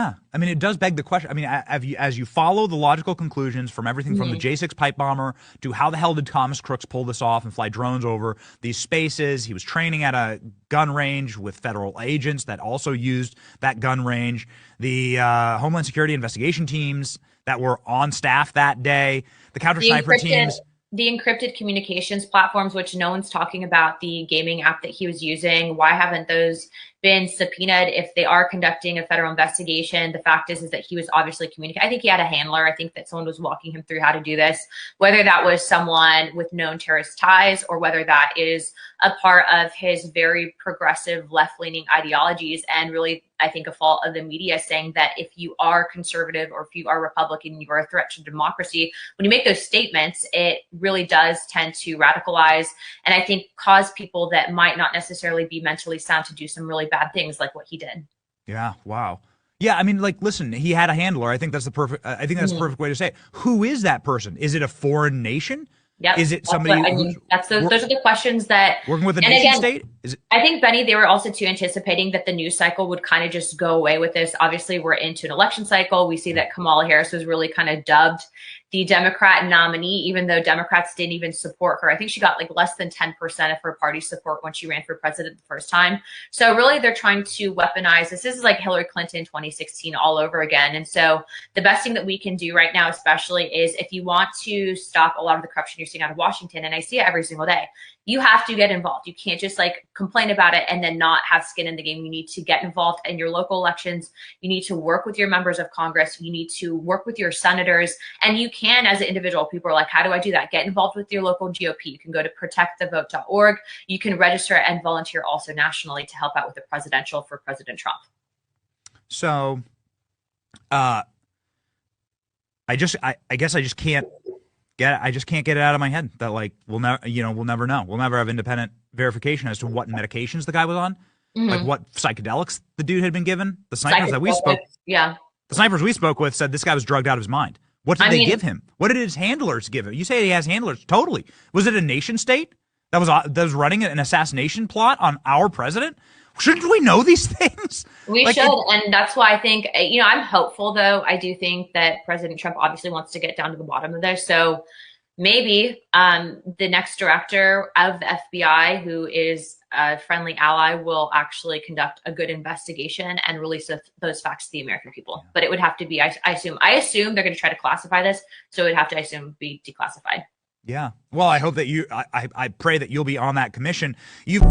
Yeah, I mean, it does beg the question. I mean, as you follow the logical conclusions from everything from the J6 pipe bomber to how the hell did Thomas Crooks pull this off and fly drones over these spaces? He was training at a gun range with federal agents that also used that gun range. The Homeland Security investigation teams that were on staff that day, the counter sniper teams. The encrypted communications platforms, which no one's talking about, the gaming app that he was using. Why haven't those been subpoenaed if they are conducting a federal investigation? The fact is that he was obviously communicating. I think he had a handler. I think that someone was walking him through how to do this, whether that was someone with known terrorist ties or whether that is a part of his very progressive left-leaning ideologies. And really, I think a fault of the media saying that if you are conservative or if you are Republican, you are a threat to democracy. When you make those statements, it really does tend to radicalize and I think cause people that might not necessarily be mentally sound to do some really bad things like what he did. Yeah. Wow. Yeah. I mean, like, listen, he had a handler. I think that's the perfect, I think that's the perfect way to say it. Who is that person? Is it a foreign nation? Yep. Is it somebody? Those are the questions that working with a nation state. Is it? I think, Benny, they were also too anticipating that the news cycle would kind of just go away with this. Obviously, we're into an election cycle. We see that Kamala Harris was really kind of dubbed the Democrat nominee, even though Democrats didn't even support her. I think she got like less than 10% of her party support when she ran for president the first time. So really, they're trying to weaponize this. This is like Hillary Clinton 2016 all over again. And so the best thing that we can do right now, especially, is if you want to stop a lot of the corruption you're seeing out of Washington, and I see it every single day, you have to get involved. You can't just like complain about it and then not have skin in the game. You need to get involved in your local elections. You need to work with your members of Congress. You need to work with your senators. And you can, as an individual, people are like, how do I do that? Get involved with your local GOP. You can go to protectthevote.org. You can register and volunteer also nationally to help out with the presidential for President Trump. So I guess I just can't get it out of my head that like we'll never know. We'll never have independent verification as to what medications the guy was on, like what psychedelics the dude had been given. The snipers that we spoke, the snipers we spoke with said this guy was drugged out of his mind. What did they give him? What did his handlers give him? You say he has handlers. Totally. Was it a nation state that was running an assassination plot on our president? Shouldn't we know these things? We should. And that's why I think, I'm hopeful, though. I do think that President Trump obviously wants to get down to the bottom of this. So maybe the next director of the FBI, who is a friendly ally, will actually conduct a good investigation and release those facts to the American people. Yeah. But it would have to be, I assume they're going to try to classify this. So it would have to, I assume, be declassified. Yeah. Well, I hope that I pray that you'll be on that commission. You